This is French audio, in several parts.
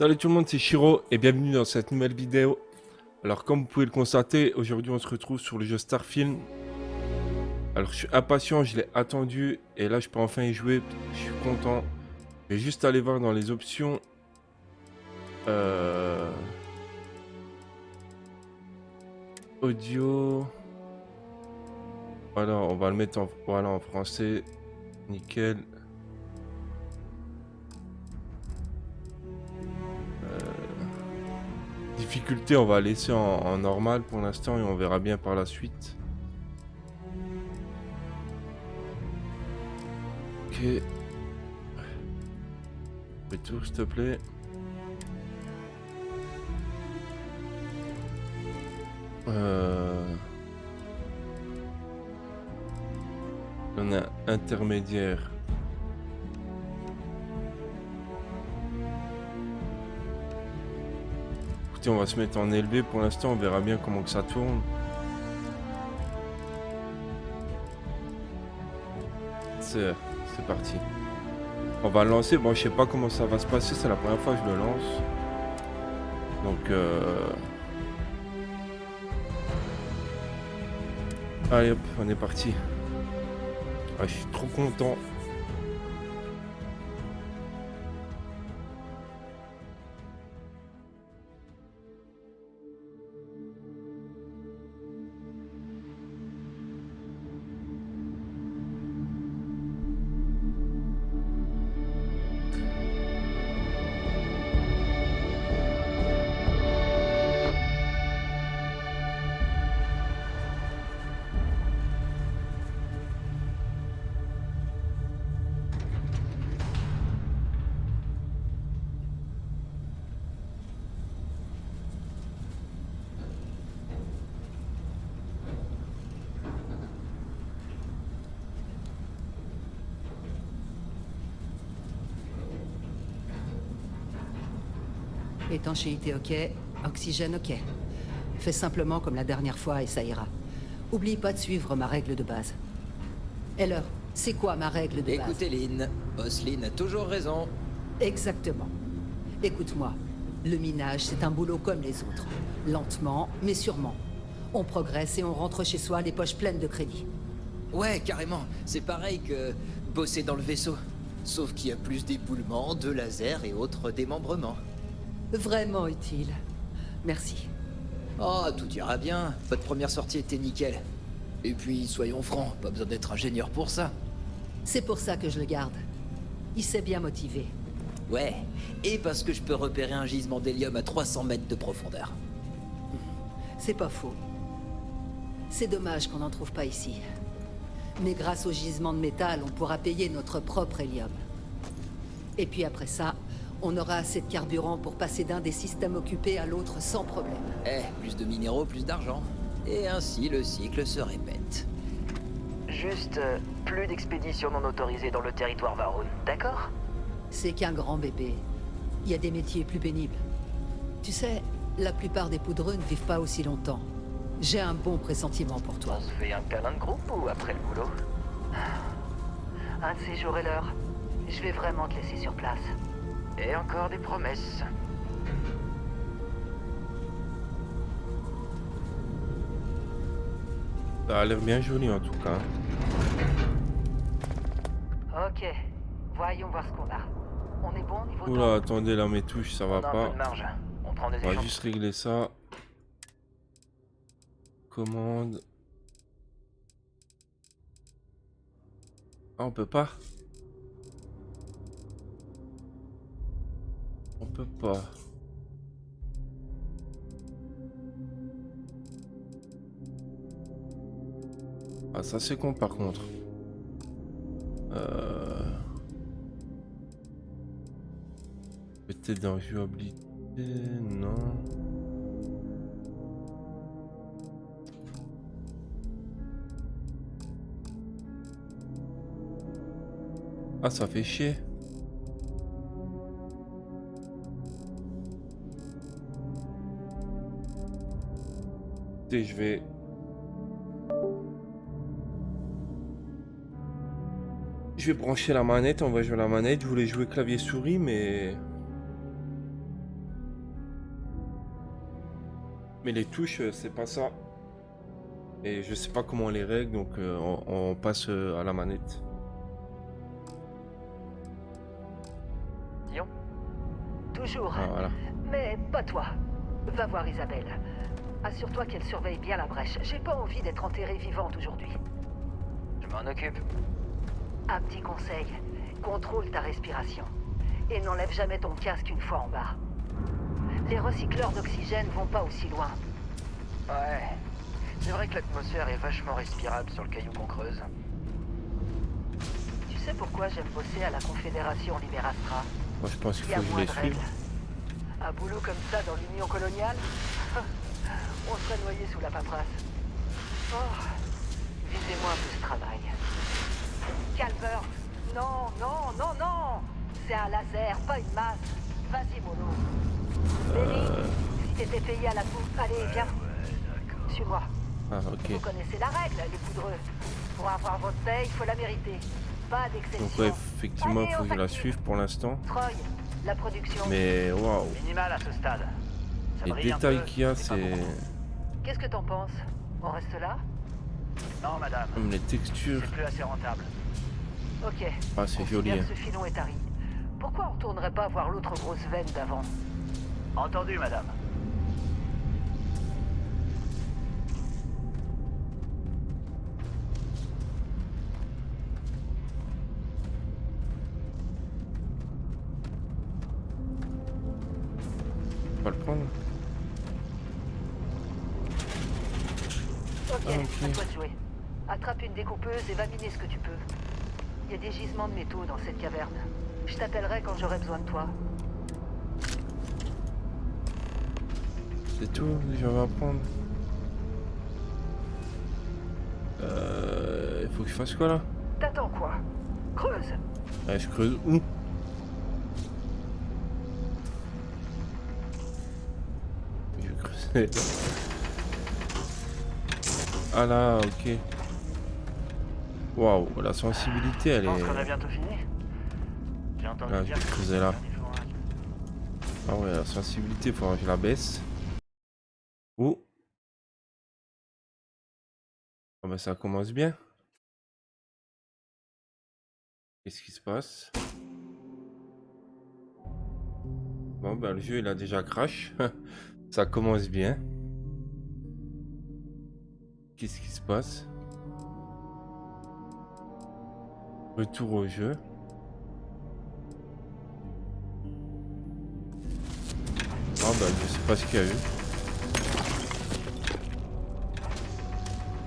Salut tout le monde, c'est Shiro et bienvenue dans cette nouvelle vidéo. Alors comme vous pouvez le constater, aujourd'hui on se retrouve sur le jeu Starfield. Alors je suis impatient, je l'ai attendu et là je peux enfin y jouer, je suis content. Je vais juste aller voir dans les options. Audio. Voilà, on va le mettre en français. Nickel. Difficulté, on va laisser en normal pour l'instant et on verra bien par la suite. Ok. Retour, s'il te plaît. On a intermédiaire. Écoutez, on va se mettre en élevé pour l'instant, on verra bien comment que ça tourne. C'est parti. On va le lancer. Bon, je sais pas comment ça va se passer, c'est la première fois que je le lance. Donc, allez hop, on est parti. Ah, je suis trop content. Étanchéité ok, oxygène ok. Fais simplement comme la dernière fois et ça ira. Oublie pas de suivre ma règle de base. Heller, c'est quoi ma règle de base? Écoutez Lynn, Boss Lynn a toujours raison. Exactement. Écoute-moi, le minage c'est un boulot comme les autres. Lentement, mais sûrement. On progresse et on rentre chez soi les poches pleines de crédit. Ouais, carrément, c'est pareil que bosser dans le vaisseau. Sauf qu'il y a plus d'éboulements, de lasers et autres démembrements. Vraiment utile. Merci. Oh, tout ira bien, votre première sortie était nickel. Et puis, soyons francs, pas besoin d'être ingénieur pour ça. C'est pour ça que je le garde. Il s'est bien motivé. Ouais, et parce que je peux repérer un gisement d'hélium à 300 mètres de profondeur. C'est pas faux. C'est dommage qu'on n'en trouve pas ici. Mais grâce au gisement de métal, on pourra payer notre propre hélium. Et puis après ça, on aura assez de carburant pour passer d'un des systèmes occupés à l'autre sans problème. Eh, plus de minéraux, plus d'argent. Et ainsi, le cycle se répète. Juste, plus d'expéditions non autorisées dans le territoire Varun, d'accord? C'est qu'un grand bébé. Il y a des métiers plus pénibles. Tu sais, la plupart des poudreux ne vivent pas aussi longtemps. J'ai un bon pressentiment pour toi. On se fait un câlin de groupe ou après le boulot? Un de ces jours et l'heure, je vais vraiment te laisser sur place. Et encore des promesses. Ça a l'air bien joli en tout cas. Ok, voyons voir ce qu'on a. On est bon au niveau Oula, attendez là mes touches, ça va on a un pas. peu de marge. On prend des On va échantillons. juste régler ça. Commande. Ah, on peut pas. On peut pas. Ah, ça c'est con par contre. Peut-être dans jouabilité. Non. Ah, ça fait chier. Écoutez, je vais brancher la manette, on va jouer la manette. Je voulais jouer clavier souris, mais Mais les touches, c'est pas ça. Et je sais pas comment on les règle, donc on passe à la manette. Dion? Toujours. Ah, voilà. Mais pas toi. Va voir Isabelle. Assure-toi qu'elle surveille bien la brèche. J'ai pas envie d'être enterrée vivante aujourd'hui. Je m'en occupe. Un petit conseil. Contrôle ta respiration. Et n'enlève jamais ton casque une fois en bas. Les recycleurs d'oxygène vont pas aussi loin. Ouais. C'est vrai que l'atmosphère est vachement respirable sur le caillou qu'on creuse. Tu sais pourquoi j'aime bosser à la Confédération Liberastra? Moi, je pense qu'il Il y a faut que je moins les de suive. règles. Un boulot comme ça dans l'Union coloniale, on serait noyé sous la paperasse. Oh, visez-moi un peu ce travail. Calvert, non, non, non, non. C'est un laser, pas une masse. Vas-y, mollo. Benny, si t'étais payé à la bouffe, allez, viens. Suis-moi. Ah, ok. Vous connaissez la règle, les poudreux. Pour avoir votre paye, il faut la mériter. Pas d'exception. Donc, ouais, effectivement, il Allez, faut on que je la s'active. suive pour l'instant. Troy, la production. Mais waouh, Minimal à ce stade. Ça les brille un détails peu, qu'il y a, mais pas c'est. beaucoup. Qu'est-ce que t'en penses? On reste là? Non, madame. Comme les textures. C'est plus assez rentable. Ok. Ah, c'est joli. Considère Hein. que ce filon est tari. Pourquoi on retournerait pas voir l'autre grosse veine d'avant? Entendu, madame. On va le prendre. Ok, Ah, ok. à toi de jouer. Attrape une découpeuse et va miner ce que tu peux. Il y a des gisements de métaux dans cette caverne. Je t'appellerai quand j'aurai besoin de toi. C'est tout, je vais apprendre. Il faut que je fasse quoi là? T'attends quoi? Creuse. Je creuse où? Je vais creuser. Ah là, ok. Waouh, la sensibilité elle Je pense qu'on a est. bientôt fini. J'ai entendu Là, je dire vais que creuser là. c'était un des forages. Ah ouais, la sensibilité, il faudra que je la baisse. Oh. Ah bah ça commence bien. Qu'est-ce qui se passe? Bon bah le jeu il a déjà crash. Ça commence bien. Qu'est-ce qui se passe? Retour au jeu. Ah bah je sais pas ce qu'il y a eu.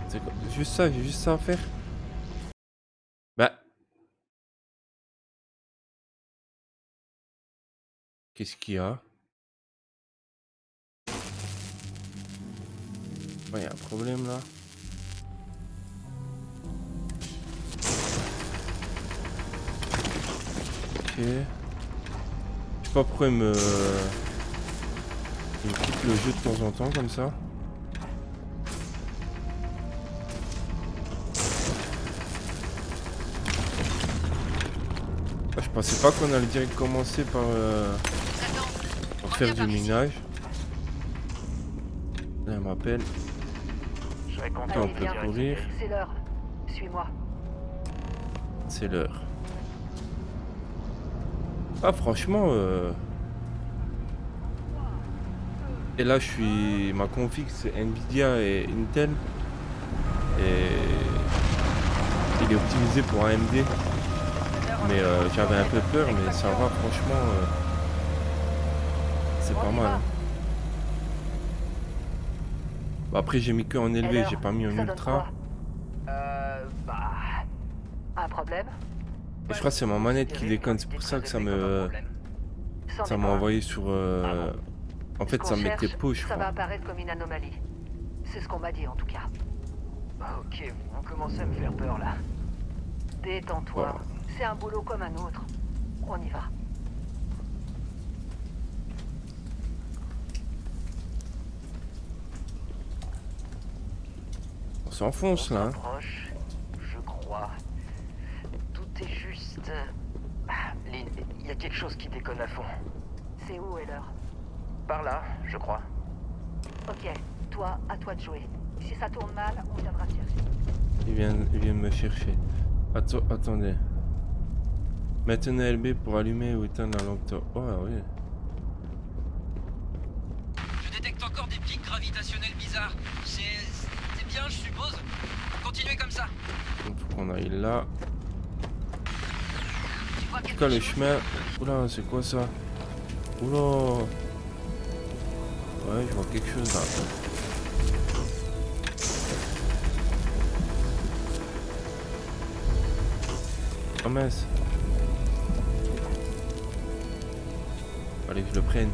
C'est quoi? Juste ça, j'ai juste ça à faire. Bah. Qu'est-ce qu'il y a? Il y a un problème là. Ok. Je sais pas pourquoi il me quitte le jeu de temps en temps comme ça. Ah, je pensais pas qu'on allait direct commencer par faire du minage. Là, elle m'appelle. Je serais content Attends, on de peut dire courir. C'est l'heure. Suis-moi. C'est l'heure. Ah franchement et là je suis ma config c'est Nvidia et Intel et il est optimisé pour AMD mais j'avais un peu peur mais ça va franchement c'est pas mal hein. Bah, après j'ai mis que en élevé, Alors, j'ai pas mis en ça donne ultra. Bah... Un problème? Et je crois que c'est ma manette qui déconne, c'est pour ça que ça me C'en ça est m'a pas. envoyé sur en fait Ce ça qu'on me mettait cherche, pause je Ça va crois. apparaître comme une anomalie. C'est ce qu'on m'a dit en tout cas. Ok, on commence à me faire peur là. Détends-toi. Voilà. C'est un boulot comme un autre. On y va. On s'enfonce là hein. Proche, je crois. Tout est juste. Lynn, il y a quelque chose qui déconne à fond. C'est où est l'heure? Par là, je crois. Ok, Toi, à toi de jouer. Si ça tourne mal, on viendra te chercher. Il vient me chercher. Attendez. Maintenez LB pour allumer ou éteindre la lampe torche. Oh oui. Je détecte encore des pics gravitationnels bizarres. C'est bien, je suppose. Continuez comme ça. Donc faut qu'on aille là. Tu vois En tout quelque cas, le chose? chemin. Oula, c'est quoi ça? Oula. Ouais, je vois quelque chose là. Oh mince. Allez que je le prenne.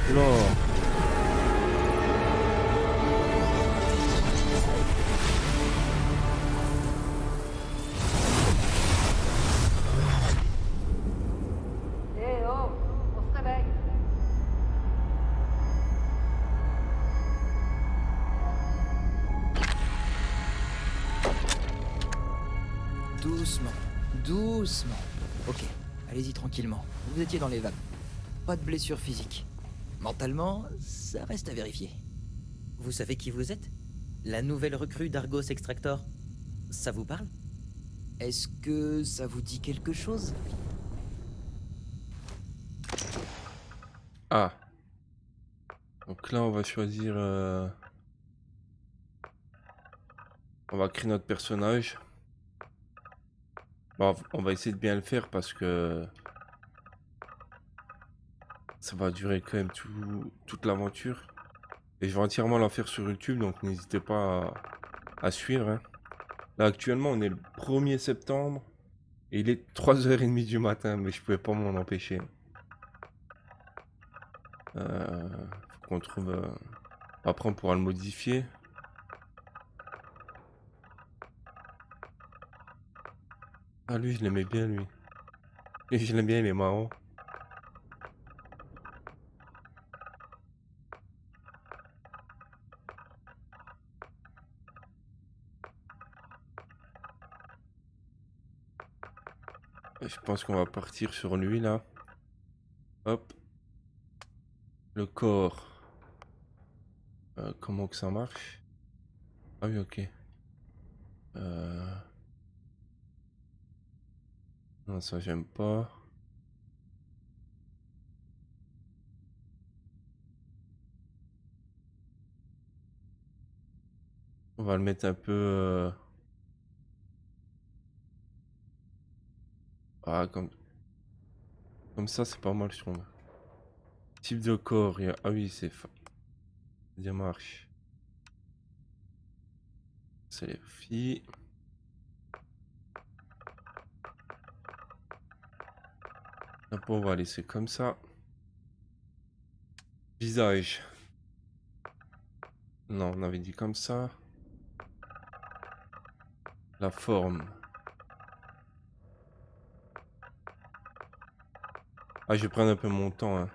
Oula. Eh oh, on se réveille. Doucement, doucement. Ok, allez-y tranquillement. Vous étiez dans les vagues. Pas de blessure physique. Mentalement, ça reste à vérifier. Vous savez qui vous êtes? La nouvelle recrue d'Argos Extractor. Ça vous parle? Est-ce que ça vous dit quelque chose? Ah. Donc là, on va choisir... On va créer notre personnage. Bon, on va essayer de bien le faire parce que... Ça va durer quand même toute l'aventure. Et je vais entièrement la faire sur YouTube, donc n'hésitez pas à suivre. Hein. Là, actuellement, on est le 1er septembre. Et il est 3h30 du matin, mais je pouvais pas m'en empêcher. Faut qu'on trouve... Après, on pourra le modifier. Ah, lui, je l'aimais bien, lui. Lui, je l'aime bien, il est marrant. Et je pense qu'on va partir sur lui, là. Hop. Le corps. Comment que ça marche? Ah oui, ok. Non, ça, j'aime pas. On va le mettre un peu... Ah, comme ça, c'est pas mal, je trouve. Type de corps, ah oui, c'est... Démarche. C'est les filles. Après, on va laisser comme ça. Visage. Non, on avait dit comme ça. La forme. Ah, je vais prendre un peu mon temps. Hein.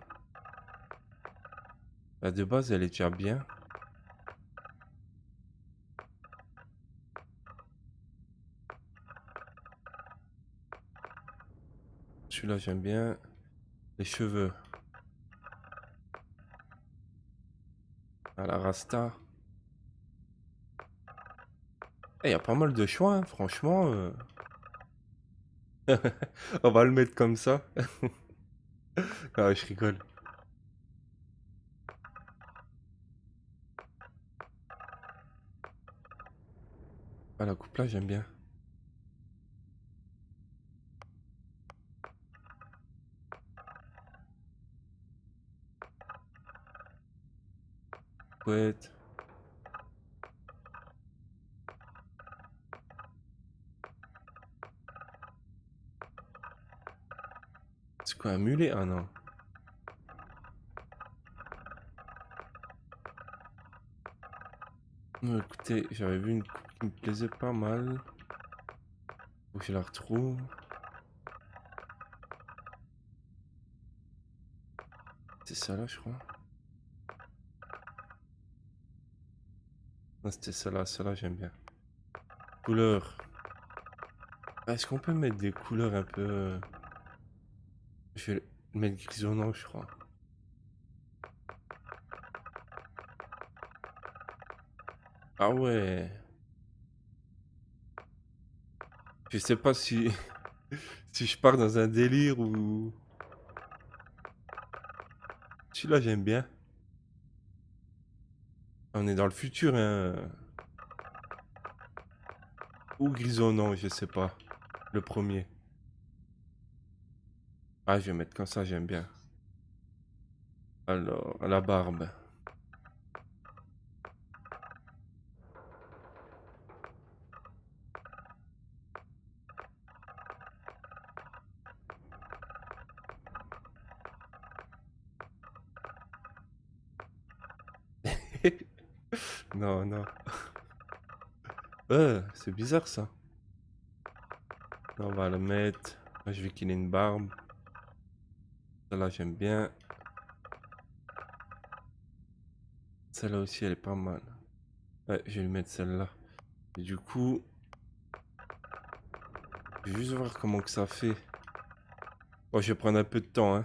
La de base, elle est déjà bien. Celui-là, j'aime bien. Les cheveux. À la Rasta. Il y a pas mal de choix, hein, franchement. On va le mettre comme ça. Ah, je rigole. Ah, la coupe là, j'aime bien. Couette. C'est quoi un mulet? Ah non. Écoutez, j'avais vu une coupe qui me plaisait pas mal. Faut que je la retrouve. C'est ça là, je crois. Non, c'était celle-là, j'aime bien. Couleur. Est-ce qu'on peut mettre des couleurs un peu... Je vais mettre grisonnant, je crois. Ah ouais. Je sais pas si si je pars dans un délire ou... Celui-là, j'aime bien. On est dans le futur, hein. Ou grisonnant, je sais pas. Le premier. Ah, je vais mettre comme ça, j'aime bien. Alors, la barbe. Non, non. C'est bizarre ça. On va le mettre. Moi, je veux qu'il ait une barbe. Celle-là, j'aime bien. Celle-là aussi, elle est pas mal. Ouais, je vais lui mettre celle-là. Et du coup, je vais juste voir comment que ça fait. Bon, je vais prendre un peu de temps, hein.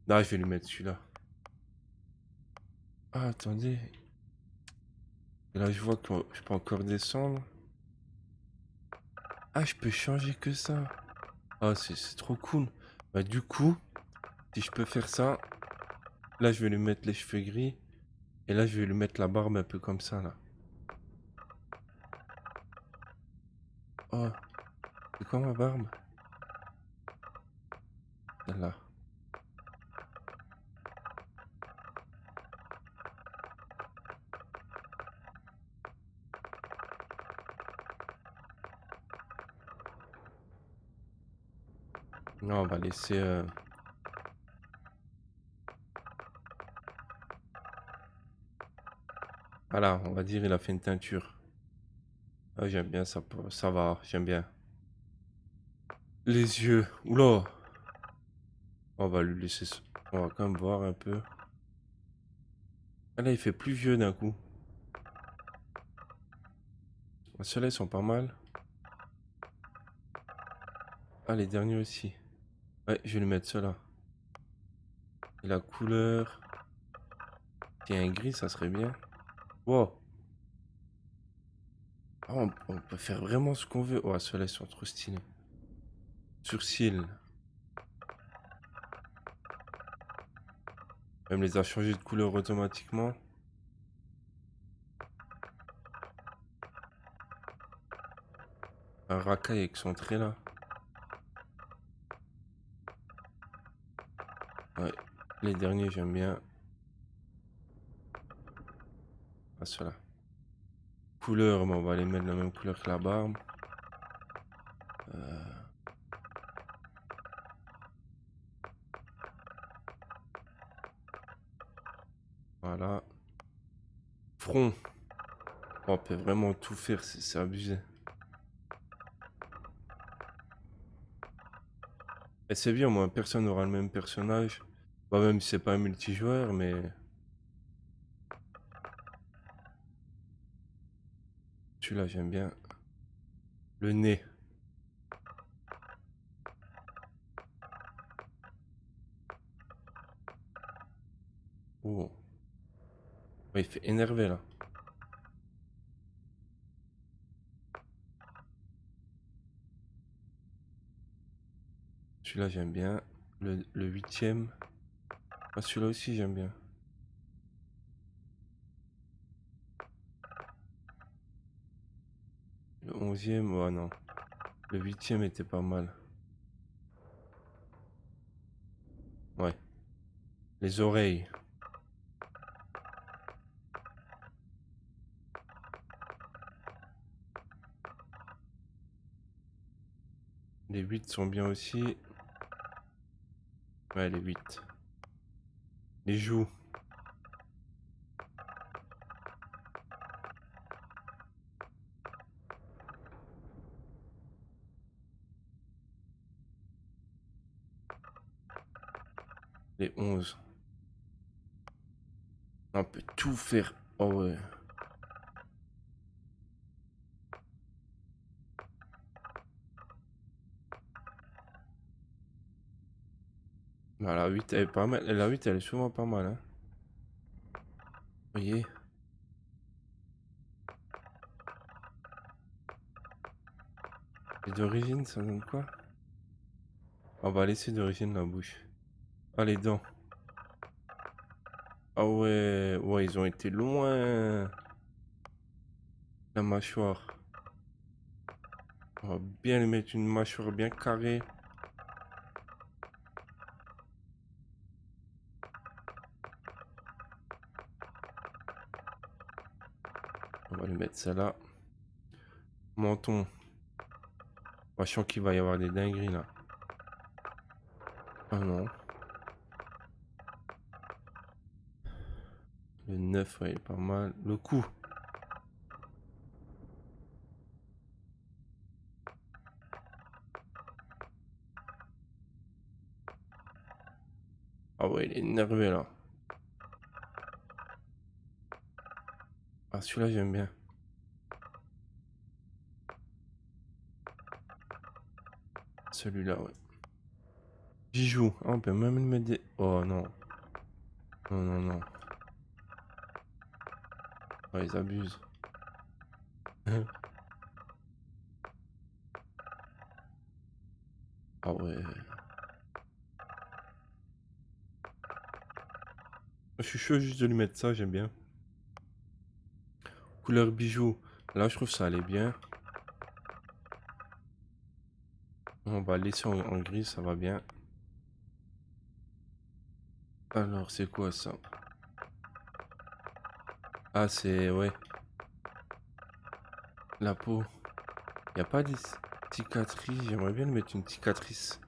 Là, je vais lui mettre celui-là. Ah, attendez. Et là, je vois que je peux encore descendre. Ah, je peux changer que ça. Ah, c'est trop cool. Bah, du coup, si je peux faire ça, là, je vais lui mettre les cheveux gris. Et là, je vais lui mettre la barbe un peu comme ça, là. Oh, c'est quoi ma barbe? Celle-là. Non, on va laisser... Voilà, on va dire il a fait une teinture. Ah, j'aime bien ça, ça va, j'aime bien. Les yeux, oula. On va lui laisser... On va quand même voir un peu. Ah là, il fait plus vieux d'un coup. Ceux-là, ils sont pas mal. Ah, les derniers aussi. Ouais, je vais lui mettre ceux-là. Et la couleur... Il y a un gris, ça serait bien. Wow. Ah, on peut faire vraiment ce qu'on veut. Oh, ceux-là, ils sont trop stylés. Sourcils. Même les a changés de couleur automatiquement. Un racaille avec son trait là. Ouais, les derniers j'aime bien. Ah, ceux-là. Couleur, mais on va les mettre la même couleur que la barbe. Voilà. Front. Oh, on peut vraiment tout faire, c'est abusé. Et c'est bien, moi, personne n'aura le même personnage. Bah, même si c'est pas un multijoueur, mais... Celui-là, j'aime bien. Le nez. Oh. Ouais, il fait énervé, là. Celui-là, j'aime bien. Le huitième. Ah, celui-là aussi, j'aime bien. Le 11e, ouais, non. Le 8e était pas mal. Ouais. Les oreilles. Les 8 sont bien aussi. Ouais, les 8. Les joues. Les 11. On peut tout faire. Oh ouais. Bah, la 8 elle est pas mal. La 8 elle est souvent pas mal, hein. Vous voyez. Et d'origine, ça donne quoi? On va laisser d'origine la bouche. Ah, les dents. Ah ouais, ouais, ils ont été loin. La mâchoire. On va bien lui mettre une mâchoire bien carrée. On va lui mettre ça là. Menton. Moi, je sens qu'il va y avoir des dingueries là. Ah non. Le 9, ouais, il est pas mal. Le cou. Ah ouais, il est énervé là. Ah, celui-là, j'aime bien. Celui-là, ouais. Bijoux. Ah, on peut même lui mettre des... Oh non. Non, non, non. Ouais, ils abusent. Ah ouais. Je suis chaud juste de lui mettre ça, j'aime bien. Couleur bijoux. Là, je trouve ça allait bien. On va laisser en gris, ça va bien. Alors, c'est quoi ça? Ah, c'est... Ouais. La peau. Y a pas de cicatrice. J'aimerais bien lui mettre une cicatrice.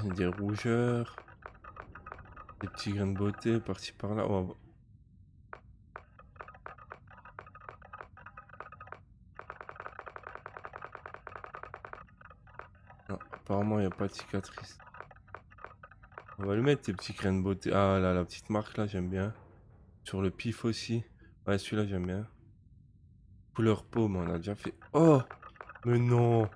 Des rougeurs. Des petits grains de beauté par-ci par-là. Oh, non, apparemment, il n'y a pas de cicatrice. On va lui mettre des petits grains de beauté. Ah là, la petite marque là, j'aime bien. Sur le pif aussi. Ouais, celui-là, j'aime bien. Couleur peau, mais on a déjà fait. Oh! Mais non!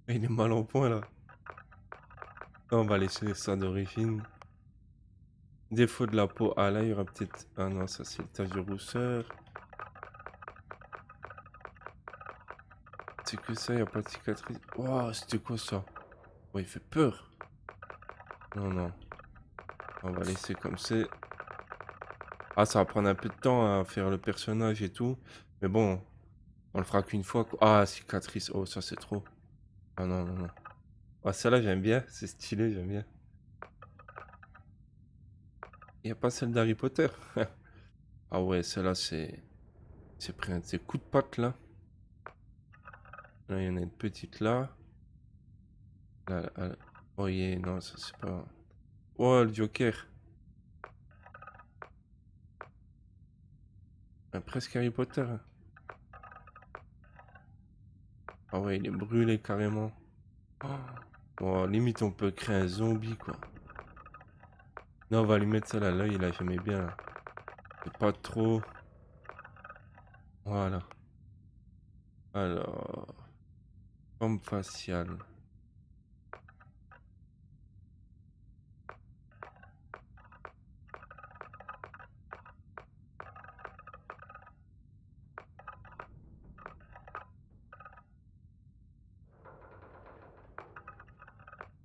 Il est mal en point là. Non, on va laisser ça d'origine. Défaut de la peau. Ah là, il y aura peut-être. Ah non, ça c'est le tache de rousseur. C'est que ça, il n'y a pas de cicatrice. Waouh, c'était quoi ça? Oh, il fait peur. Non, non. On va laisser comme c'est. Ah, ça va prendre un peu de temps à faire le personnage et tout. Mais bon, on le fera qu'une fois, quoi. Ah, cicatrice. Oh, ça c'est trop. Ah non, non, non. Ah, celle-là, j'aime bien. C'est stylé, j'aime bien. Il n'y a pas celle d'Harry Potter. Ah ouais, celle-là, c'est... C'est pris un de ces coups de patte, là. Là, il y en a une petite, là. Là, là, là. Oh, yeah, non, ça, c'est pas... Oh, le Joker. Ah, presque Harry Potter. Ah ouais, il est brûlé, carrément. Oh, oh, limite, on peut créer un zombie, quoi. Non, on va lui mettre ça là, l'œil, là, j'aimais bien. C'est pas trop... Voilà. Alors... Forme faciale.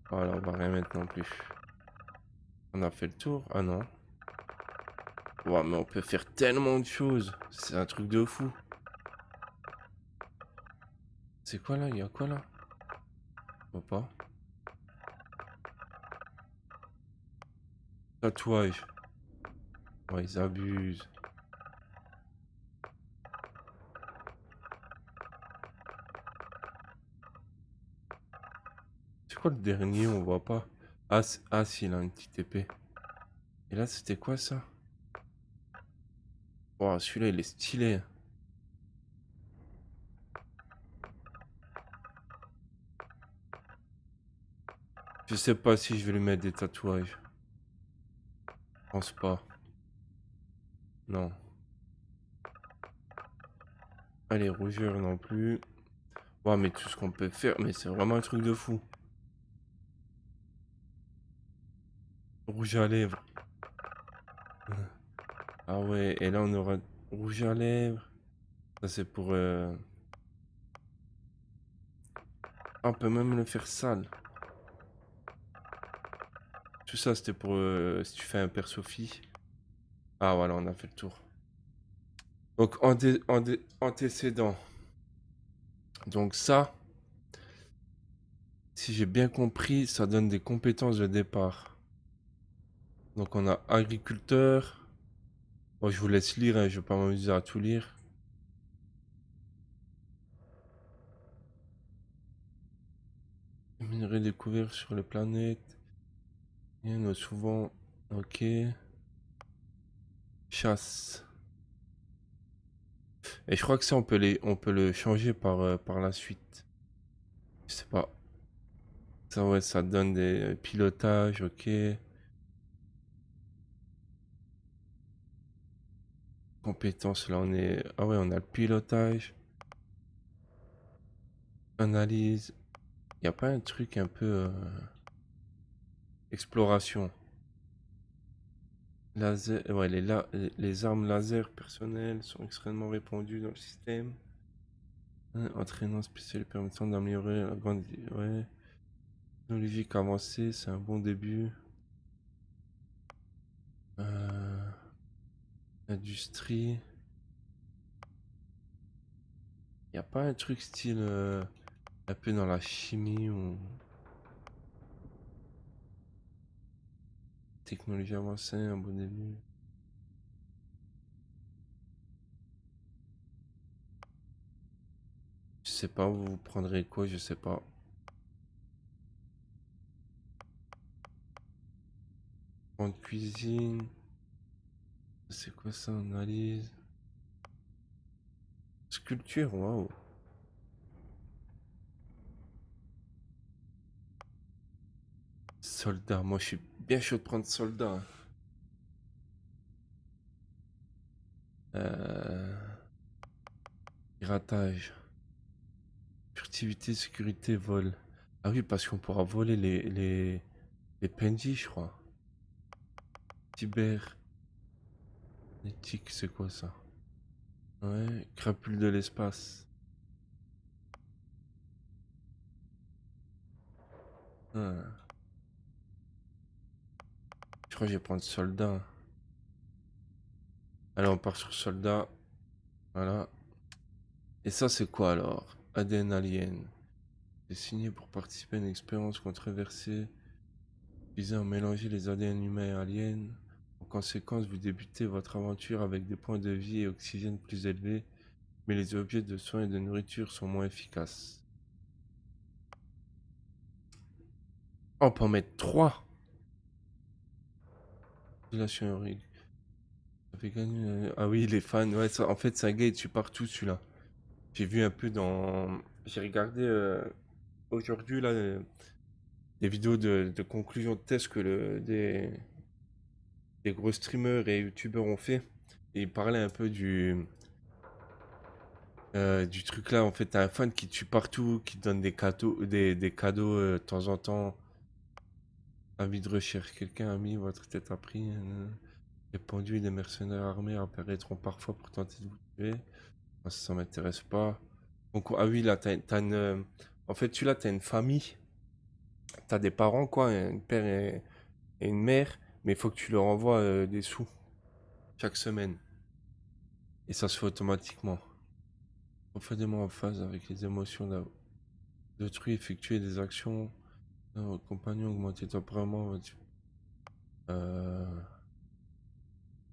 Voilà, on va rien mettre non plus. On a fait le tour? Ah non. Ouais, mais on peut faire tellement de choses. C'est un truc de fou. C'est quoi là? Il y a quoi là? Je vois pas. Tatouage. Ouais, ils abusent. C'est quoi le dernier? On voit pas. Ah, ah si, il a une petite épée. Et là, c'était quoi ça? Oh, celui-là, il est stylé. Je sais pas si je vais lui mettre des tatouages. Je pense pas. Non. Ah, les rougeurs non plus. Ouais, mais tout ce qu'on peut faire, mais c'est vraiment un truc de fou. Rouge à lèvres. Ah ouais, et là on aura rouge à lèvres. Ça c'est pour... ah, on peut même le faire sale. Tout ça c'était pour si tu fais un perso fille. Ah voilà, on a fait le tour. Donc antécédent. Donc ça, si j'ai bien compris, ça donne des compétences de départ. Donc on a agriculteur. Bon, je vous laisse lire, hein, je vais pas m'amuser à tout lire. Minerais découverts sur les planètes. Il y en a souvent. Ok. Chasse. Et je crois que ça, on peut le changer par la suite. Je sais pas. Ça, ouais, ça donne des pilotages, ok. Compétences, là, on est... Ah ouais, on a le pilotage. Analyse. Y a pas un truc un peu... exploration. Laser... Ouais, les armes laser personnelles sont extrêmement répandues dans le système. Entraînant spécial permettant d'améliorer la grande... Ouais. Technologique avancée, c'est un bon début. Industrie. Y a pas un truc style un peu dans la chimie ou technologie avancée, un bon début. Je sais pas, vous prendrez quoi, je sais pas. En cuisine. C'est quoi ça, analyse? Sculpture, waouh. Soldat, moi je suis bien chaud de prendre soldat, hein. Piratage. Furtivité, sécurité, vol. Ah oui, parce qu'on pourra voler les PNJ, je crois. Cyber. Éthique, c'est quoi ça? Ouais, crapule de l'espace. Ah. Je crois que je vais prendre soldat. Allez, on part sur soldat. Voilà. Et ça, c'est quoi alors? ADN alien. C'est signé pour participer à une expérience controversée visant à mélanger les ADN humains et aliens. En conséquence, vous débutez votre aventure avec des points de vie et oxygène plus élevés, mais les objets de soins et de nourriture sont moins efficaces. Oh, on peut en mettre 3. Relation rig. Ça fait gagner... Ah oui, les fans. Ouais, ça, en fait, c'est un gars, il tue partout celui-là. J'ai vu un peu dans... J'ai regardé aujourd'hui là des vidéos de conclusion de test que des gros streamers et youtubeurs ont fait. Et ils parlaient un peu du truc là. En fait, t'as un fan qui tue partout, qui te donne des cadeaux de temps en temps. Avis de recherche, quelqu'un a mis votre tête à prix. Répandu, des mercenaires armés apparaîtront parfois pour tenter de vous tuer. Moi, ça m'intéresse pas. Donc, ah oui, là, t'as une. En fait, tu là, t'as une famille. T'as des parents, quoi, un père et une mère, mais il faut que tu leur envoies des sous chaque semaine. Et ça se fait automatiquement. Profondément en phase avec les émotions d'autrui, effectuer des actions dans votre compagnon, augmenter temporairement votre.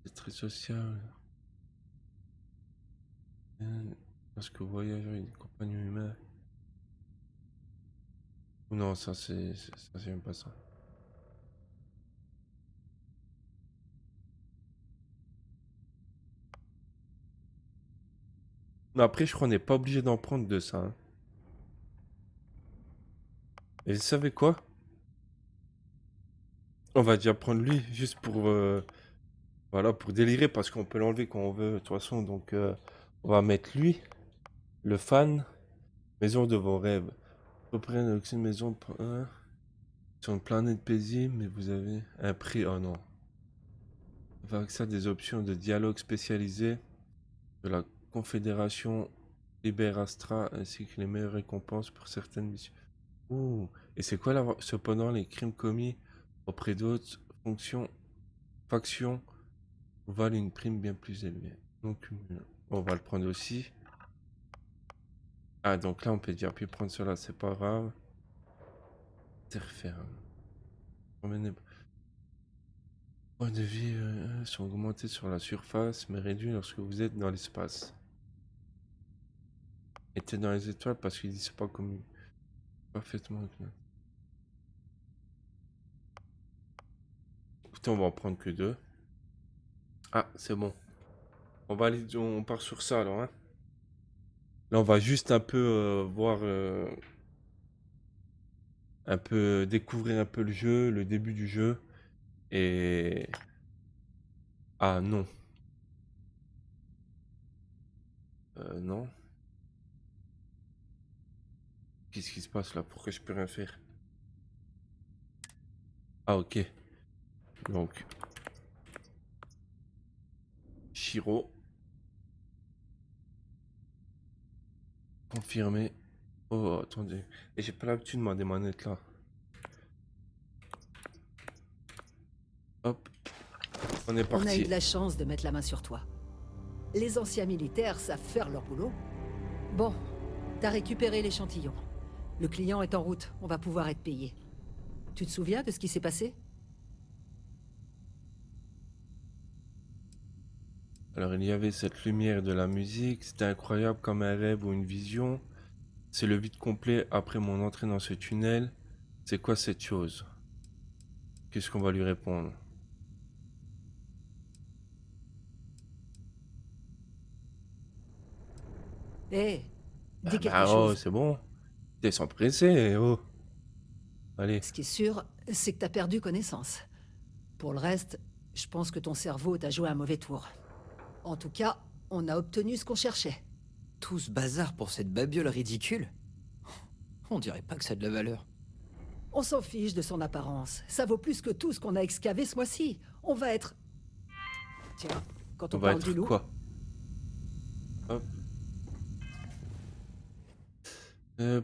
C'est très social. Lorsque vous voyagez avec des compagnons humains. Non, ça j'aime pas ça. Mais après, je crois qu'on n'est pas obligé d'en prendre de ça, hein. Et vous savez quoi? On va déjà prendre lui, juste pour, voilà, pour délirer, parce qu'on peut l'enlever quand on veut, de toute façon. Donc, on va mettre lui, le fan, maison de vos rêves. Reprenez une maison, hein, Sur une planète paisible, mais vous avez un prix. Oh non. Avoir accès à des options de dialogue spécialisées de la Confédération Liberastra ainsi que les meilleures récompenses pour certaines missions. Ouh. Et c'est quoi cependant les crimes commis auprès d'autres factions valent une prime bien plus élevée. Donc on va le prendre aussi. Ah donc là on peut dire puis prendre cela, c'est pas grave. Interfère. Points de vie sont augmentés sur la surface mais réduits lorsque vous êtes dans l'espace. Était dans les étoiles parce qu'ils disent pas comme parfaitement. Écoutez, on va en prendre que 2. Ah, c'est bon. On va aller, on part sur ça alors. Hein. Là, on va juste un peu voir, un peu découvrir un peu le jeu, le début du jeu. Et ah non, non. Qu'est-ce qui se passe là? Pourquoi je peux rien faire? Ah ok. Donc Shiro. Confirmé. Oh attendez. Et j'ai pas l'habitude moi des manettes là. Hop. On est On a eu parti. de la chance de mettre la main sur toi. Les anciens militaires savent faire leur boulot. Bon, t'as récupéré l'échantillon. Le client est en route, on va pouvoir être payé. Tu te souviens de ce qui s'est passé? Alors il y avait cette lumière de la musique, c'était incroyable comme un rêve ou une vision. C'est le vide complet après mon entrée dans ce tunnel. C'est quoi cette chose? Qu'est-ce qu'on va lui répondre? Hé, dis Ah quelque bah oh, chose. c'est bon. T'es sans presser, oh. Allez. Ce qui est sûr, c'est que t'as perdu connaissance. Pour le reste, je pense que ton cerveau t'a joué un mauvais tour. En tout cas, on a obtenu ce qu'on cherchait. Tout ce bazar pour cette babiole ridicule? On dirait pas que ça a de la valeur. On s'en fiche de son apparence. Ça vaut plus que tout ce qu'on a excavé ce mois-ci. On va être... Tiens, quand On on va parle du être loup... quoi? Hop.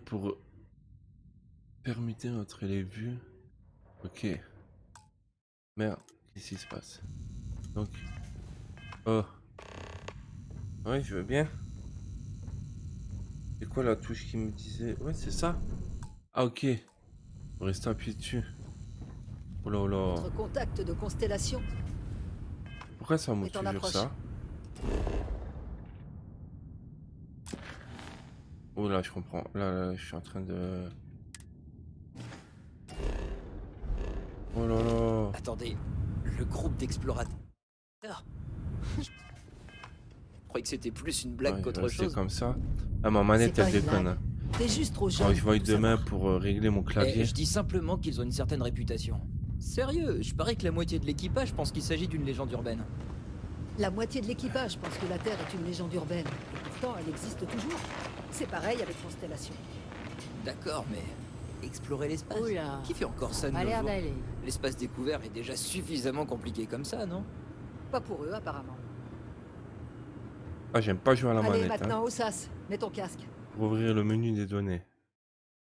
Pour permuter entre les vues. Ok. Merde, qu'est-ce qui se passe? Donc. Oh. Ouais, je veux bien. C'est quoi la touche qui me disait? Ouais, c'est ça. Ah ok. On reste appuyé dessus. Oh là oh là. Notre contact de constellation. Pourquoi ça montre est en toujours approche. ça? Oh là, je comprends. Là, je suis en train de... Oh là là. Attendez, le groupe d'explorateurs. Je croyais que c'était plus une blague Ouais, qu'autre rester chose. comme ça. Ah, ma manette, C'est pas elle une déconne. blague. Hein. T'es juste trop jeune. Alors, je vais pour demain savoir. pour régler mon clavier. Et je dis simplement qu'ils ont une certaine réputation. Sérieux, je parie que la moitié de l'équipage pense qu'il s'agit d'une légende urbaine. La moitié de l'équipage pense que la Terre est une légende urbaine. Et pourtant, elle existe toujours. C'est pareil avec Constellation. D'accord, mais explorer l'espace? Oula. Qui fait encore ça de A nos l'air jours? d'aller. L'espace découvert est déjà suffisamment compliqué comme ça, non? Pas pour eux, apparemment. Ah, j'aime pas jouer à la Allez, manette. maintenant, Hein. au sas. Mets ton casque. Pour ouvrir le menu des données.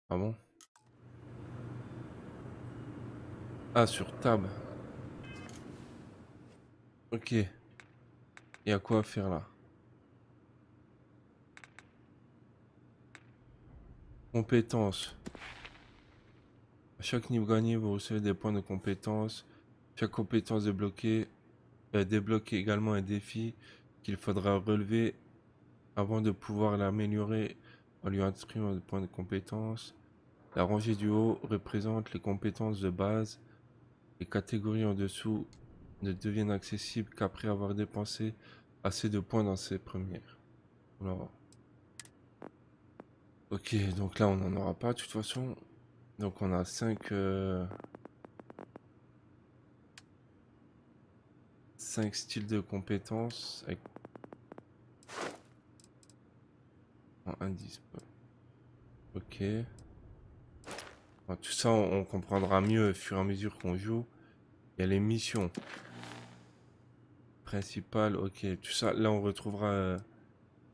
Ah bon? Ah, sur tab. Ok. Il y a quoi à faire là? Compétences. À chaque niveau gagné, vous recevez des points de compétences. Chaque compétence débloquée débloque également un défi qu'il faudra relever avant de pouvoir l'améliorer en lui inscrivant des points de compétences. La rangée du haut représente les compétences de base. Les catégories en dessous ne deviennent accessibles qu'après avoir dépensé assez de points dans ces premières. Alors, ok, donc là on n'en aura pas de toute façon. Donc on a 5 styles de compétences avec un indice. Ok. Bon, tout ça, on comprendra mieux au fur et à mesure qu'on joue. Il y a les missions principales, ok. Tout ça, là, on retrouvera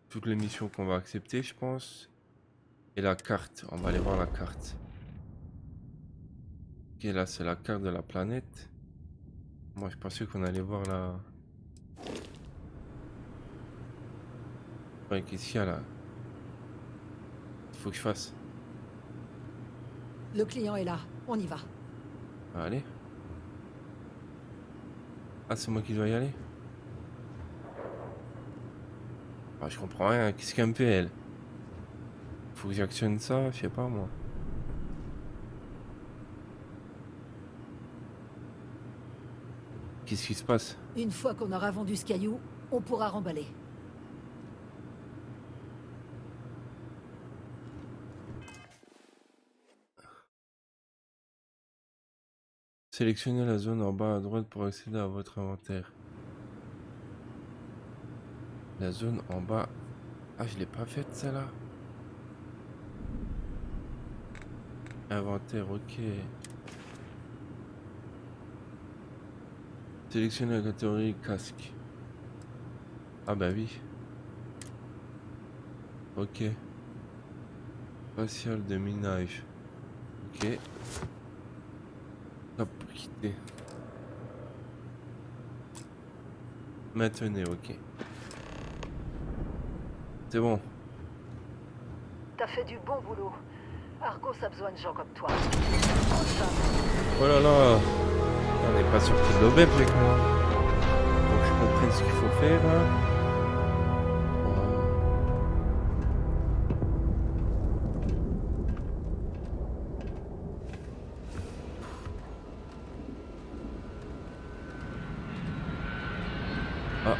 toutes les missions qu'on va accepter, je pense. Et la carte, on va aller voir la carte. Ok, là, c'est la carte de la planète. Moi, je pensais qu'on allait voir la... Ouais, qu'est-ce qu'il y a là? Il faut que je fasse. Le client est là, on y va. Allez. Ah, c'est moi qui dois y aller? Ah, je comprends rien. Qu'est-ce qu'elle me fait, elle? Faut que j'actionne ça, je sais pas moi. Qu'est-ce qui se passe? Une fois qu'on aura vendu ce caillou, on pourra remballer. Sélectionnez la zone en bas à droite pour accéder à votre inventaire. La zone en bas. Ah, je l'ai pas faite celle-là. Inventaire, ok. Sélectionnez la catégorie casque. Ah bah oui. Ok. Facial de minage. Ok. Hop, pour quitter. Maintenez, ok. C'est bon. T'as fait du bon boulot. Argos a besoin de gens comme toi. Oh là là. On n'est pas sorti de l'auberge avec moi. Faut que je comprenne ce qu'il faut faire là. Ah.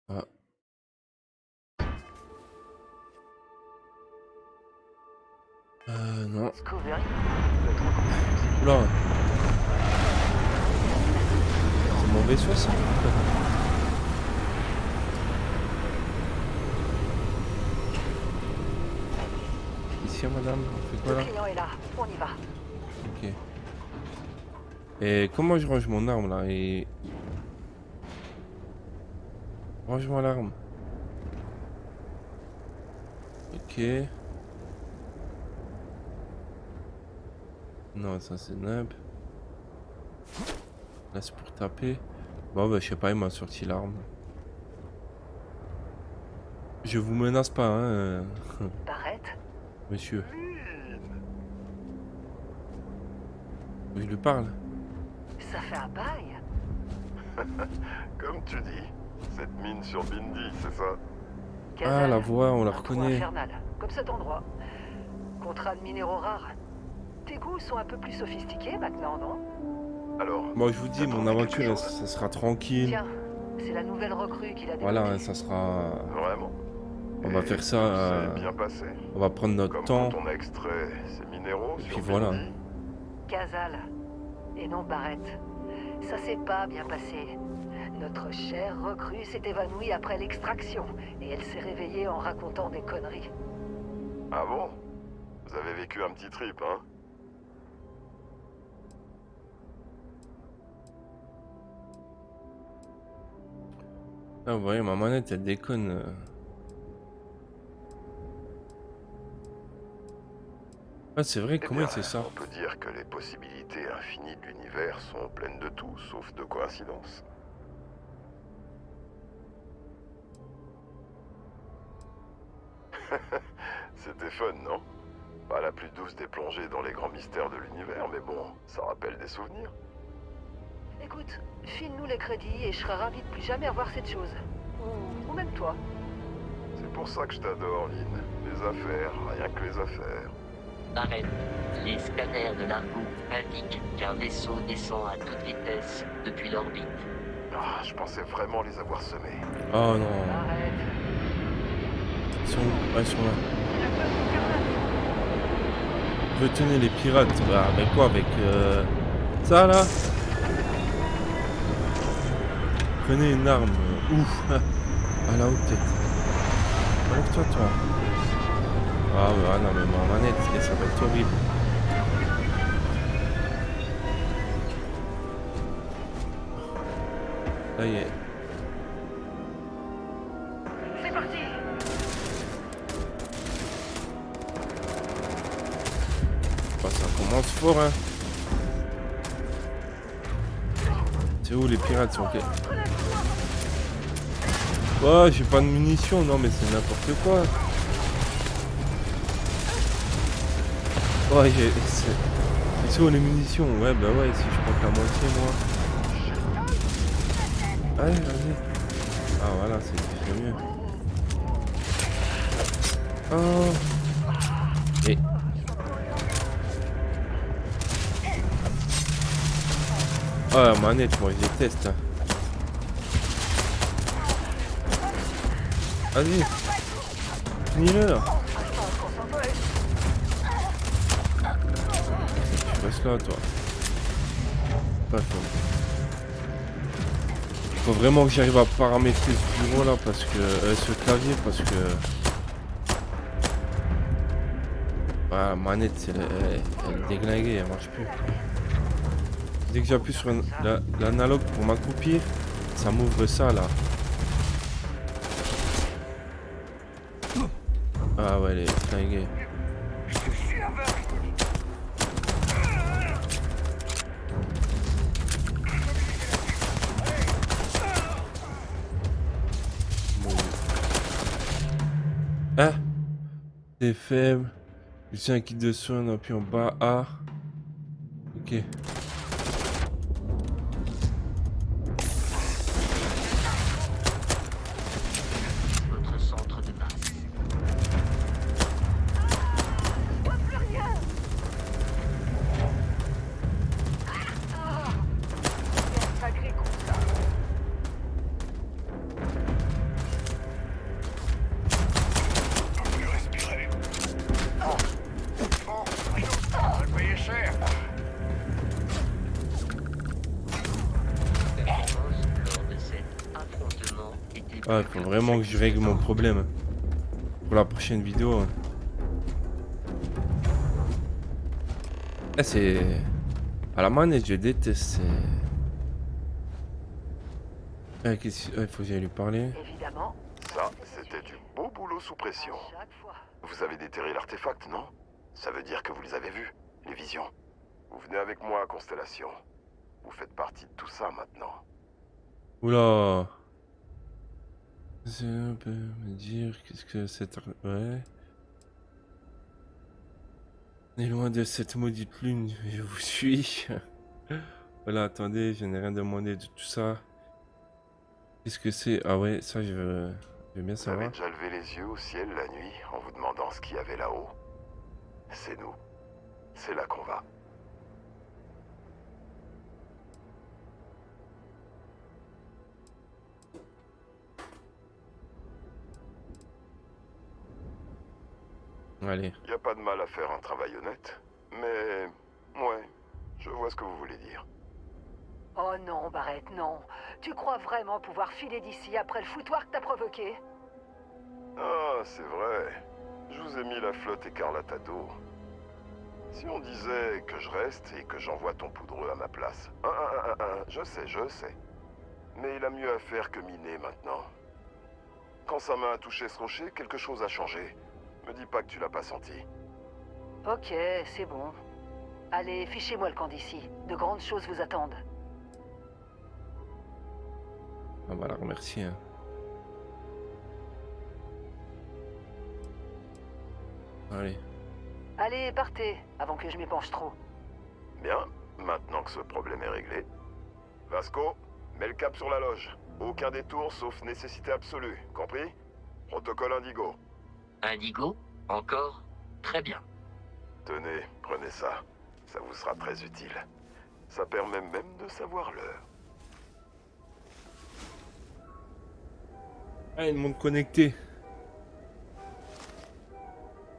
Ah. Non. Discovery. Oula. C'est mon vaisseau ça. Ici madame, on fait quoi Le là? client est là, on y va. Ok. Et comment je range mon arme là? Et... Range-moi l'arme. Ok. Non, ça c'est nab. Là c'est pour taper. Bon bah je sais pas, il m'a sorti l'arme. Je vous menace pas, hein, Barrett, monsieur. Je lui parle. ça fait un bail. Comme tu dis, cette mine sur Bindi, c'est ça? Ah, Kazal, la voix, on la un trou reconnaît. infernal, comme cet endroit. Contrat de minéraux rares. Tes goûts sont un peu plus sophistiqués maintenant, non? Alors, Bon, je vous dis, t'as mon trouvé aventure, quelque elle, chose? ça sera tranquille. Tiens, c'est la nouvelle recrue qu'il a Voilà, développée. ça sera... Vraiment? On va Et faire ça, C'est bien passé. on va prendre notre Comme temps. quand on a extrait ces minéraux Et sur puis voilà. Bindi. Kazal, et non Barrett. Ça s'est pas bien passé. Notre chère recrue s'est évanouie après l'extraction, et elle s'est réveillée en racontant des conneries. Ah bon? Vous avez vécu un petit trip, hein? Ah, vous voyez, ma manette, elle déconne. Ah, c'est vrai, Eh comment bien, il sait ça? on peut dire que les possibilités infinies de l'univers sont pleines de tout, sauf de coïncidences. C'était fun, non? Pas la plus douce des plongées dans les grands mystères de l'univers, mais bon, ça rappelle des souvenirs. Écoute, file-nous les crédits et je serai ravi de plus jamais revoir cette chose. Ou même toi. C'est pour ça que je t'adore, Lynn. Les affaires, rien que les affaires. Barrett, les scanners de l'Argo indiquent qu'un vaisseau descend à toute vitesse depuis l'orbite. Ah, je pensais vraiment les avoir semés. Oh non. Arrête. Ils sont où? Ah, ils sont là. Retenez les pirates. Bah, avec quoi? Avec Ça là. Prenez une arme. Ouf. À la haute tête. Enlève-toi, toi. Ah ouais, ah non, mais ma manette, ça va être horrible. Ça y est. C'est parti. Oh, ça commence fort, hein. C'est où les pirates sont ok. Oh, j'ai pas de munitions, non mais c'est n'importe quoi. Oh, c'est où les munitions? Ouais, bah ouais, si je prends que la moitié, moi. Allez, vas-y. Ah voilà, c'est mieux. Oh. Et... Oh, la manette, moi, je déteste. Hein. Vas-y. Finis-le, là. Reste là, toi. Pas faux. Faut vraiment que j'arrive à paramétrer ce bureau là parce que ce clavier parce que la manette elle est déglinguée, elle marche plus. Dès que j'appuie sur l'analogue pour m'accroupir, ça m'ouvre ça là. Ah ouais, elle est flinguée. Ah, c'est faible. J'ai un kit de soin, on appuie en bas A. Ok. Votre centre de base. Ah, il faut vraiment que je règle mon problème pour la prochaine vidéo. Ah, c'est... À la manette, je déteste. Ah, il faut que j'aille lui parler. Évidemment. Ça, c'était du beau boulot sous pression. Chaque fois. Vous avez déterré l'artefact, non? Ça veut dire que vous les avez vus, les visions. Vous venez avec moi à Constellation. Vous faites partie de tout ça maintenant. Oula. Ça peut me dire qu'est-ce que c'est... Ouais. On est loin de cette maudite lune, je vous suis. Voilà, attendez, je n'ai rien demandé de tout ça. Qu'est-ce que c'est? Ah ouais, ça je veux bien Vous avez savoir. déjà levé les yeux au ciel la nuit en vous demandant ce qu'il y avait là-haut? C'est nous. C'est là qu'on va. Allez. Y a pas de mal à faire un travail honnête. Mais... ouais, je vois ce que vous voulez dire. Oh non, Barrett, non. Tu crois vraiment pouvoir filer d'ici après le foutoir que t'as provoqué? Ah, c'est vrai. Je vous ai mis la flotte écarlate à dos. Si on disait que je reste et que j'envoie ton poudreux à ma place. Je sais. Mais il a mieux à faire que miner maintenant. Quand sa main a touché ce rocher, quelque chose a changé. Me dis pas que tu l'as pas senti. Ok, c'est bon. Allez, fichez-moi le camp d'ici. De grandes choses vous attendent. On va la remercier. Hein. Allez. Allez, partez, avant que je m'épanche trop. Bien, maintenant que ce problème est réglé. Vasco, mets le cap sur la loge. Aucun détour sauf nécessité absolue, compris? Protocole Indigo. Indigo? Encore? Très bien. Tenez, prenez ça. Ça vous sera très utile. Ça permet même de savoir l'heure. Ah, une montre connectée.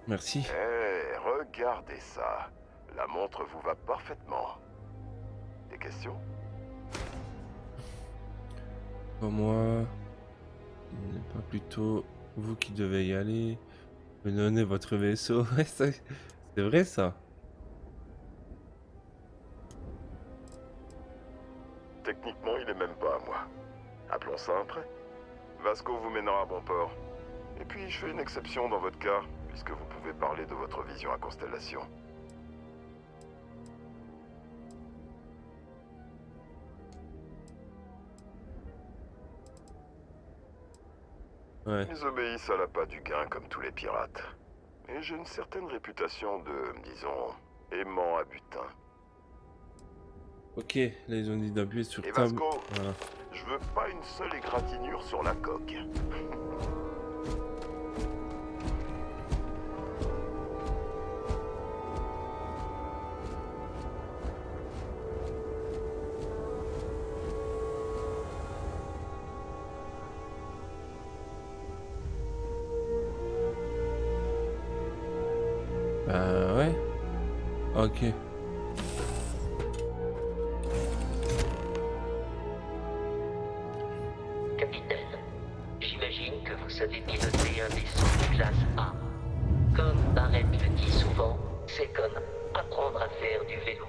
Merci. Eh, regardez ça. La montre vous va parfaitement. Des questions? Pas moi. Il n'est pas plutôt vous qui devez y aller. Me donner votre vaisseau. Ouais, c'est vrai ça. Techniquement, il est même pas à moi. Appelons ça un prêt. Vasco vous mènera à bon port. Et puis, je fais une exception dans votre cas, puisque vous pouvez parler de votre vision à Constellation. Ouais. Ils obéissent à l'appât du gain comme tous les pirates. Et j'ai une certaine réputation de, disons, aimant à butin. Ok, là ils ont dit d'appuyer sur Et table. Vasco, Voilà. je veux pas une seule égratignure sur la coque. Ouais. Ok. Capitaine, j'imagine que vous savez piloter un vaisseau de classe A. Comme Barrett le dit souvent, c'est comme apprendre à faire du vélo.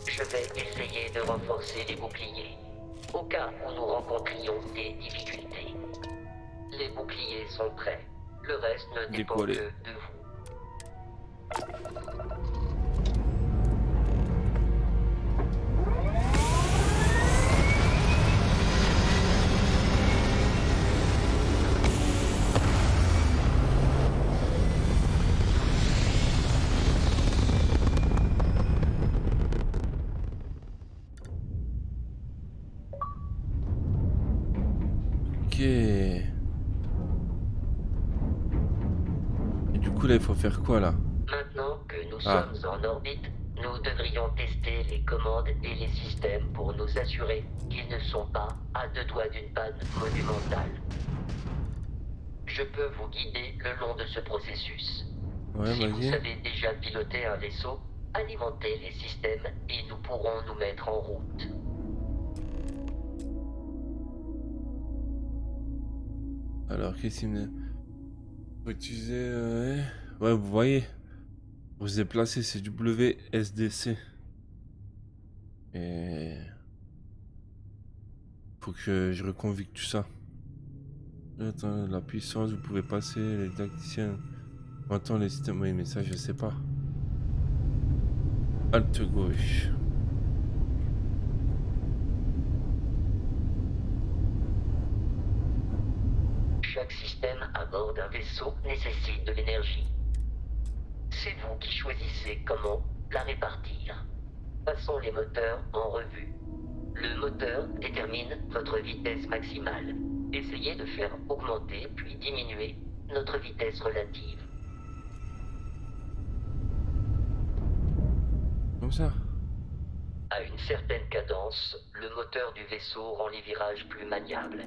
Je vais essayer de renforcer les boucliers, au cas où nous rencontrions des difficultés. Les boucliers sont prêts. Le reste ne dépend que Décoller. de vous. Ok. Et du coup là il faut faire quoi là? Maintenant que nous Ah. sommes en orbite, nous devrions tester les commandes et les systèmes pour nous assurer qu'ils ne sont pas à deux doigts d'une panne monumentale. Je peux vous guider le long de ce processus. Ouais, Si vous vas-y. savez déjà piloter un vaisseau, alimentez les systèmes et nous pourrons nous mettre en route. Alors qu'est-ce qu'il me... Faut utiliser... Ouais, vous voyez. Pour se déplacer, c'est WSDC. Et... Faut que je reconvigue tout ça. Attends, la puissance, vous pouvez passer, les tacticiens. Attends, les systèmes... Oui, mais ça, je sais pas. Alt gauche. Chaque système à bord d'un vaisseau nécessite de l'énergie. C'est vous qui choisissez comment la répartir. Passons les moteurs en revue. Le moteur détermine votre vitesse maximale. Essayez de faire augmenter puis diminuer notre vitesse relative. Comme ça. À une certaine cadence, le moteur du vaisseau rend les virages plus maniables.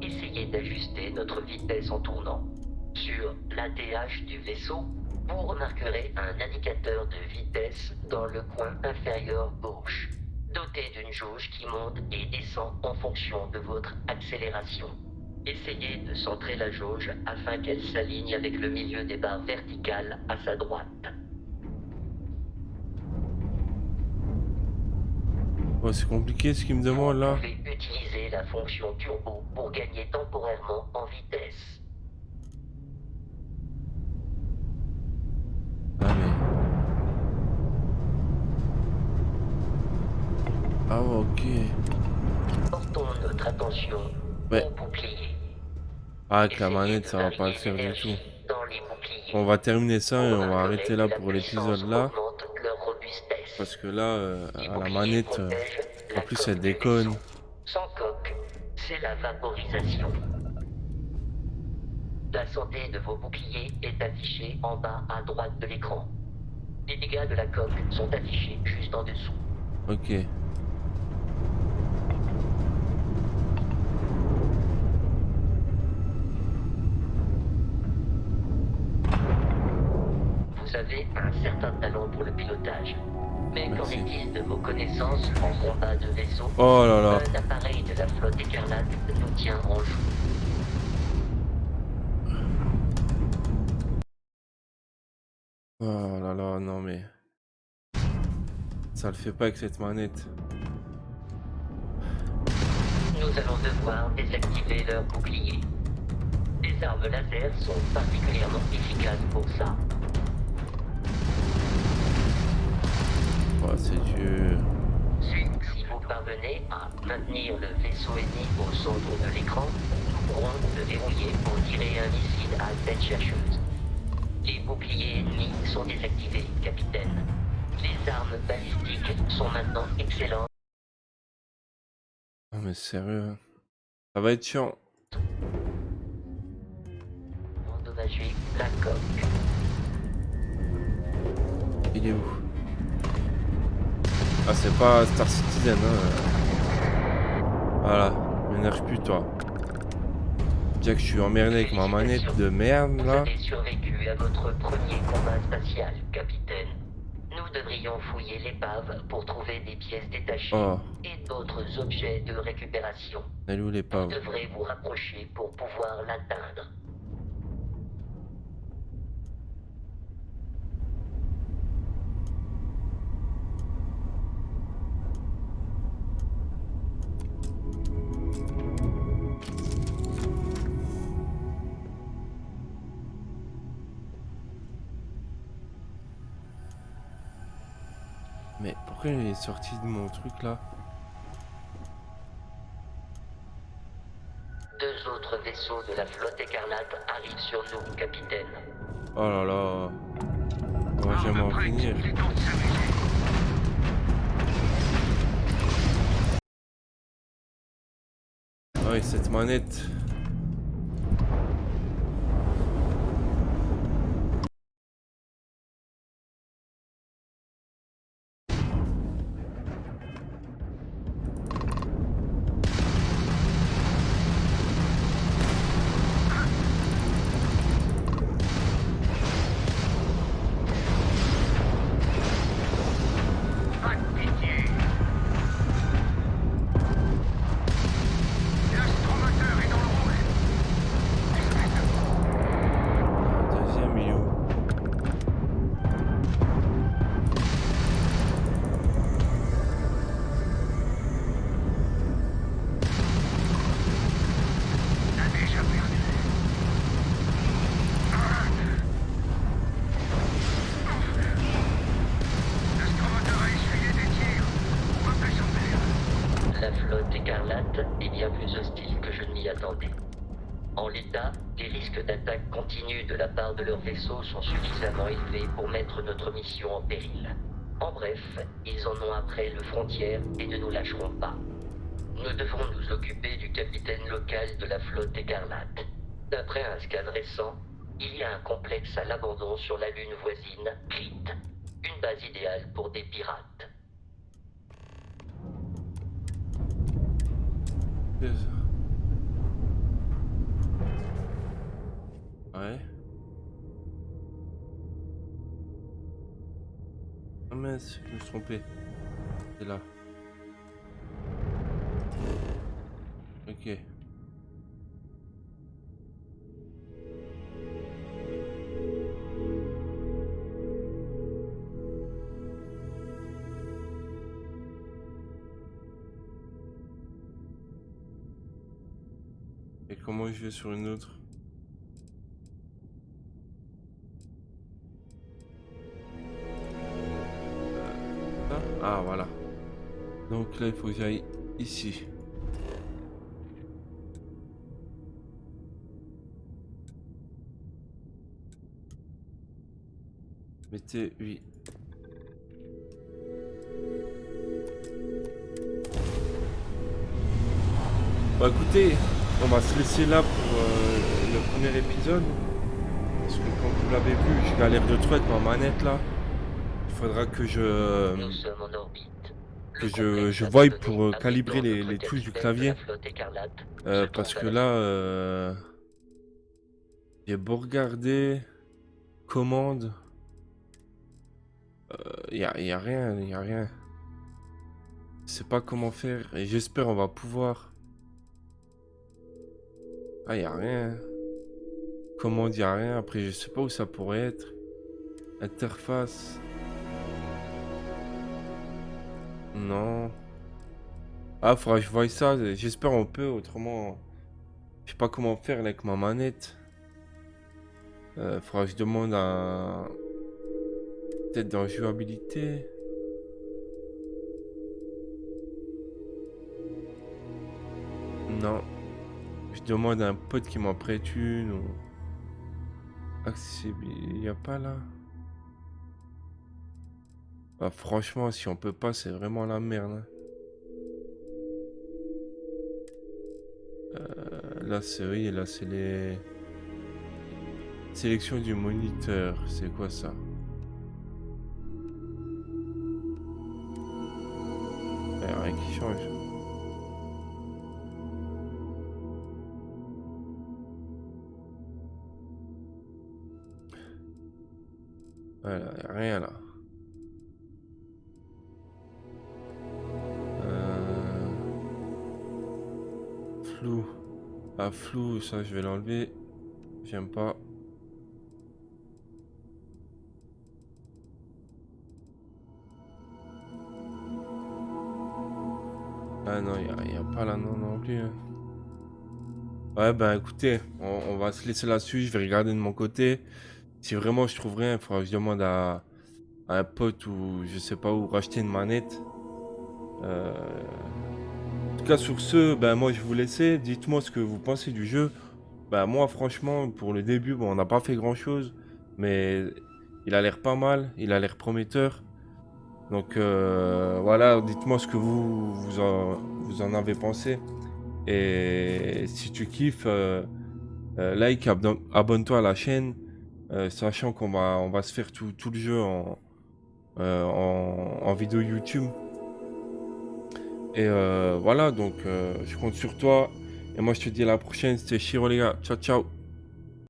Essayez d'ajuster notre vitesse en tournant. Sur l'ATH du vaisseau, vous remarquerez un indicateur de vitesse dans le coin inférieur gauche, doté d'une jauge qui monte et descend en fonction de votre accélération. Essayez de centrer la jauge afin qu'elle s'aligne avec le milieu des barres verticales à sa droite. Ouais, c'est compliqué ce qu'il me demande là. Vous pouvez utiliser la fonction turbo pour gagner temporairement en vitesse. Ah mais... Ah ok. Portons notre attention Ouais. aux boucliers. Ah, avec la Essayez manette, de ça va pas le varier faire du l'énergie tout. dans les boucliers. On va terminer ça et Vous on va remarquerez arrêter là que la pour l'épisode puissance là. augmente leur robustesse. Parce que là, Les à la boucliers manette, protègent en la plus coque elle du déconne. vaisseau. Sans coque, c'est la vaporisation. La santé de vos boucliers est affichée en bas à droite de l'écran. Les dégâts de la coque sont affichés juste en dessous. Ok. Vous avez un certain talent pour le pilotage. Mais qu'en Merci. est-il de vos connaissances en combat de vaisseau? Oh là là. Un appareil de la flotte écarlate nous tient en joue. Oh là là, non mais... Ça le fait pas avec cette manette. Nous allons devoir désactiver leur bouclier. Les armes laser sont particulièrement efficaces pour ça. Oh, c'est dur. Si vous parvenez à maintenir le vaisseau ennemi au centre de l'écran, nous pourrons le verrouiller pour tirer un missile à tête chercheuse. Les boucliers ennemis sont désactivés, capitaine. Les armes balistiques sont maintenant excellentes. Oh mais sérieux. Ça va être chiant. Endommager la coque. Il est où? Ah, c'est pas Star Citizen, hein. Voilà, m'énerve plus toi. Déjà que je suis emmerdé avec ma manette de merde Vous là. avez survécu à votre premier combat spatial, capitaine. Nous devrions fouiller l'épave pour trouver des pièces détachées Oh, et d'autres objets de récupération. elle est où Vous l'épave? devrez vous rapprocher pour pouvoir l'atteindre. Mais pourquoi il est sorti de mon truc là? Deux autres vaisseaux de la flotte écarlate arrivent sur nous, capitaine. Oh là là. On va jamais en finir. Ah oui, cette manette. Deuxième, il est où? La flotte écarlate est bien plus hostile que je ne m'y attendais. En l'état, les risques d'attaque continue de la part de leurs vaisseaux sont suffisamment élevés pour mettre notre mission en péril. En bref, ils en ont après le frontière et ne nous lâcheront pas. Nous devons nous occuper du capitaine local de la flotte écarlate. D'après un scan récent, il y a un complexe à l'abandon sur la lune voisine, Crete. Une base idéale pour des pirates. Ouais. Ah mince, je me suis trompé. C'est là. Ok. Et comment je vais sur une autre? Ça? Ah voilà. Donc là il faut que j'aille ici. Mettez oui. Bah écoutez, on va se laisser là pour le premier épisode. Parce que comme vous l'avez vu, je galère de trop avec ma manette là. Il faudra que Nous je sommes en orbite. que Le je complexe voie abandonné pour abritant calibrer notre les touches du capitaine clavier. de la flotte écarlate se Parce trouve que à la là, j'ai beau regarder commande, y a rien, y a rien. Je sais pas comment faire et j'espère on va pouvoir. Ah, y a rien. Comment dire rien. Après, je sais pas où ça pourrait être. Interface. Non. Ah, faudra que je voie ça. J'espère on peut. Autrement, je sais pas comment faire là, avec ma manette. Faudra que je demande à. Peut-être dans jouabilité. Non. Je demande à un pote qui m'en prête une ou. Accessibilité. Y a pas là. Ah, franchement, si on peut pas, c'est vraiment la merde, hein. Là, c'est oui, là, c'est les. Sélection du moniteur. C'est quoi ça? Y a rien qui change. Voilà, y a rien là. Flou. Ah, flou, ça je vais l'enlever. J'aime pas. Ah non, y a pas là non plus, hein. Ouais, ben écoutez, on va se laisser là-dessus. Je vais regarder de mon côté. Si vraiment je trouve rien, il faudra que je demande à un pote ou je sais pas où racheter une manette. Euh, En tout cas, sur ce, ben moi je vais vous laisser. Dites-moi ce que vous pensez du jeu. Ben moi, franchement, pour le début, bon, on n'a pas fait grand-chose, mais il a l'air pas mal, il a l'air prometteur. Donc voilà, dites-moi ce que vous en avez pensé. Et si tu kiffes, like, abonne-toi à la chaîne, sachant on va se faire tout le jeu en vidéo YouTube. Et voilà, donc je compte sur toi. Et moi je te dis à la prochaine, c'était Shiro les gars. Ciao ciao.